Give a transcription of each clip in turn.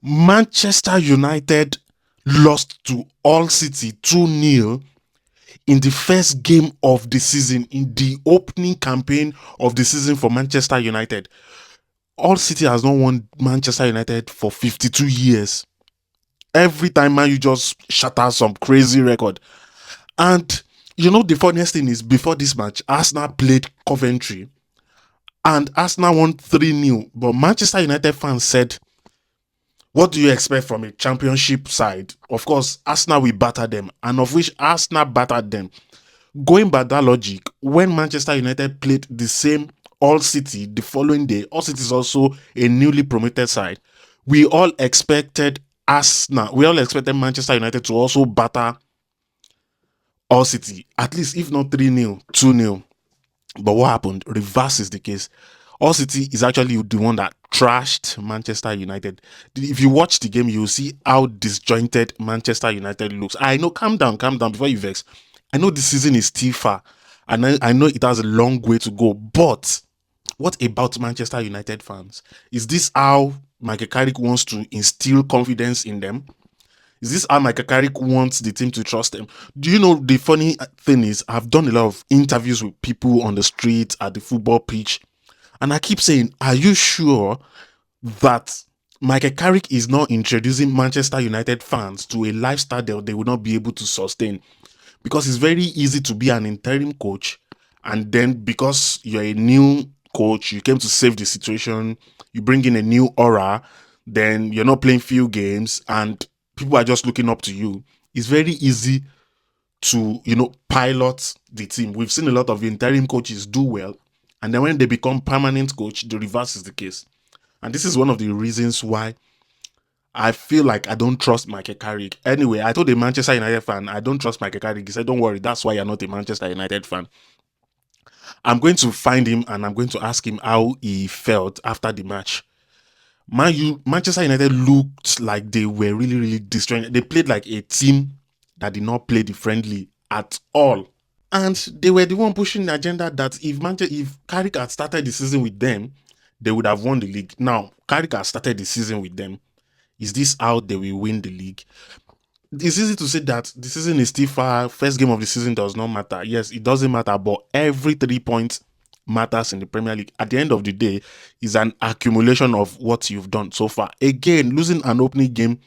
Manchester United lost to Hull City 2-0 in the first game of the season, in the opening campaign of the season for Manchester United. Hull City has not won Manchester United for 52 years. Every time Man U just shatters some crazy record. And you know the funniest thing is, before this match, Arsenal played Coventry and Arsenal won 3-0. But Manchester United fans said, what do you expect from a championship side? Of course, Arsenal will batter them, and of which Arsenal battered them. Going by that logic, when Manchester United played the same Hull City the following day, Hull City is also a newly promoted side. We all expected Manchester United to also batter Hull City, at least if not 3-0, 2-0. But what happened? Reverse is the case. Hull City is actually the one that trashed Manchester United. If you watch the game, you'll see how disjointed Manchester United looks. I know, calm down before you vex. I know this season is still far, and I know it has a long way to go. But what about Manchester United fans? Is this how Michael Carrick wants to instill confidence in them? Is this how Michael Carrick wants the team to trust them? Do you know the funny thing is, I've done a lot of interviews with people on the street, at the football pitch, and I keep saying, are you sure that Michael Carrick is not introducing Manchester United fans to a lifestyle that they will not be able to sustain? Because it's very easy to be an interim coach, and then because you're a new coach, you came to save the situation, you bring in a new aura, then you're not playing few games, and people are just looking up to you. It's very easy to, pilot the team. We've seen a lot of interim coaches do well, and then when they become permanent coach, the reverse is the case. And this is one of the reasons why I feel like I don't trust Michael Carrick. Anyway, I told a Manchester United fan, I don't trust Michael Carrick. He said, don't worry, that's why you're not a Manchester United fan. I'm going to find him and I'm going to ask him how he felt after the match. Manchester United looked like they were really, really destroying. They played like a team that did not play the friendly at all. And they were the one pushing the agenda that if Carrick had started the season with them, they would have won the league. Now, Carrick has started the season with them. Is this how they will win the league? It's easy to say that the season is still far. First game of the season does not matter. Yes, it doesn't matter, but every 3 points matters in the Premier League. At the end of the day, is an accumulation of what you've done so far. Again, losing an opening game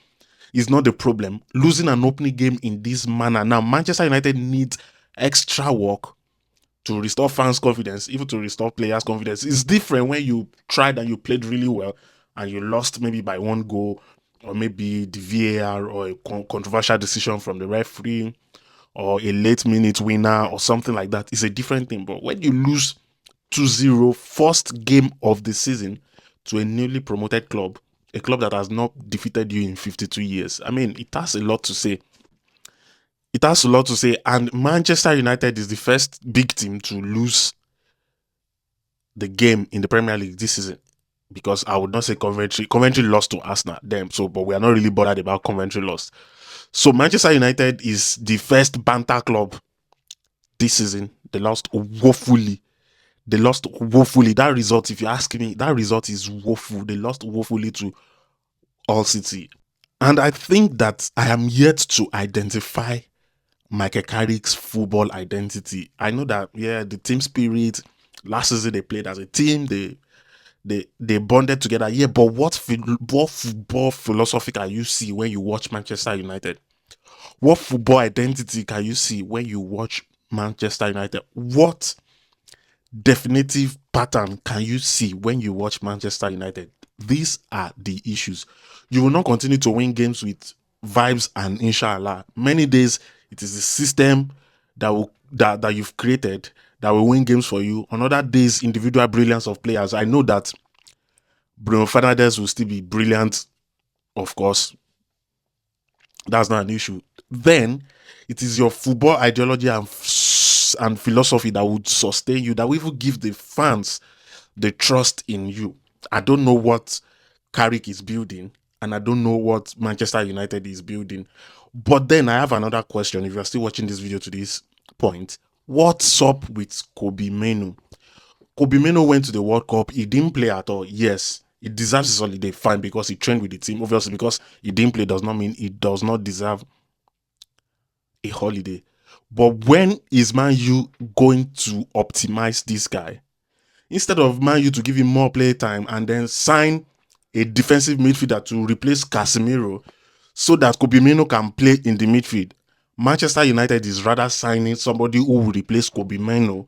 is not the problem. Losing an opening game in this manner. Now, Manchester United needs extra work to restore fans' confidence, even to restore players' confidence. It's different when you tried and you played really well and you lost maybe by 1 goal, or maybe the VAR, or a controversial decision from the referee, or a late minute winner or something like that. It's a different thing. But when you lose 2-0 first game of the season to a newly promoted club, a club that has not defeated you in 52 years, I mean, it has a lot to say. It has a lot to say. And Manchester United is the first big team to lose the game in the Premier League this season. Because I would not say Coventry. Coventry lost to Arsenal, them. So, but we are not really bothered about Coventry loss. So Manchester United is the first banter club this season. They lost woefully. That result, if you ask me, that result is woeful. They lost woefully to Hull City. And I think that I am yet to identify Michael Carrick's football identity. I know that, yeah, the team spirit, last season they played as a team, they bonded together. Yeah, but what football philosophy can you see when you watch Manchester United? What football identity can you see when you watch Manchester United? What definitive pattern can you see when you watch Manchester United? These are the issues. You will not continue to win games with vibes and inshallah. Many days it is the system that you've created that will win games for you. On other days, individual brilliance of players. I know that Bruno Fernandes will still be brilliant, of course. That's not an issue. Then it is your football ideology and philosophy that would sustain you, that will even give the fans the trust in you. I don't know what Carrick is building, and I don't know what Manchester United is building. But then I have another question. If you're still watching this video to this point, what's up with Kobbie Mainoo? Kobbie Mainoo went to the World Cup. He didn't play at all. Yes, He deserves his holiday, fine, because he trained with the team. Obviously, because he didn't play does not mean he does not deserve a holiday. But when is Man U going to optimize this guy? Instead of Man U to give him more play time and then sign a defensive midfielder to replace Casemiro so that Kobbie Mainoo can play in the midfield, Manchester United is rather signing somebody who will replace Kobbie Mainoo,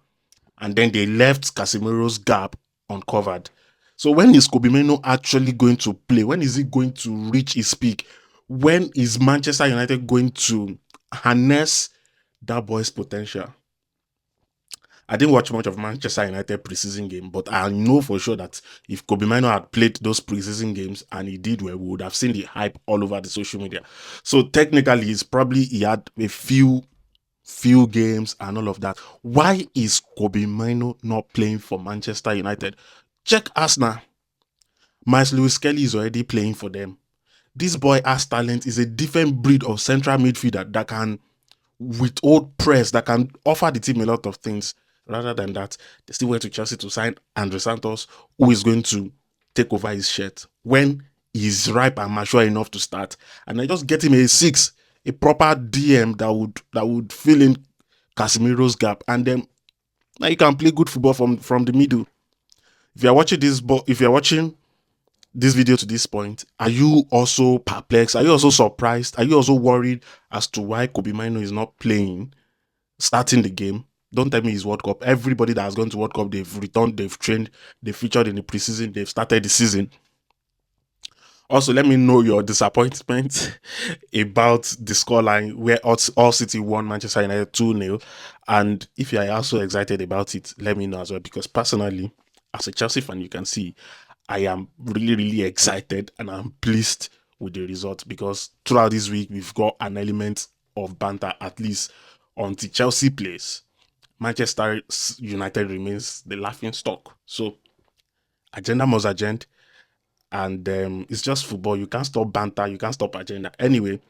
and then they left Casemiro's gap uncovered. So when is Kobbie Mainoo actually going to play? When is he going to reach his peak? When is Manchester United going to harness that boy's potential? I didn't watch much of Manchester United preseason game, but I know for sure that if Kobbie Mainoo had played those preseason games and he did well, we would have seen the hype all over the social media. So technically, he had a few games and all of that. Why is Kobbie Mainoo not playing for Manchester United? Check Arsenal. Miles Lewis Kelly is already playing for them. This boy has talent, is a different breed of central midfielder that can withhold press, that can offer the team a lot of things. Rather than that, they still went to Chelsea to sign Andre Santos, who is going to take over his shirt when he's ripe and mature enough to start. And I just get him a 6, a proper DM that would fill in Casemiro's gap, and then now you can play good football from the middle. If you're watching this video to this point, are you also perplexed? Are you also surprised? Are you also worried as to why Kobbie Mainoo is not playing, starting the game? Don't tell me it's World Cup. Everybody that has gone to World Cup, they've returned, they've trained, they've featured in the preseason, they've started the season. Also, let me know your disappointment about the scoreline where all City won Manchester United 2-0. And if you are also excited about it, let me know as well. Because personally, as a Chelsea fan, you can see I am really, really excited and I'm pleased with the result, because throughout this week, we've got an element of banter, at least until Chelsea plays. Manchester United remains the laughing stock. So, agenda must agenda. And it's just football. You can't stop banter. You can't stop agenda. Anyway,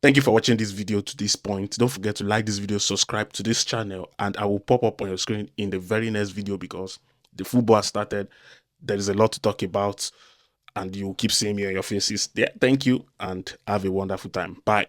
thank you for watching this video to this point. Don't forget to like this video, subscribe to this channel, and I will pop up on your screen in the very next video, because the football has started. There is a lot to talk about, and you will keep seeing me on your faces. Yeah, thank you, and have a wonderful time. Bye.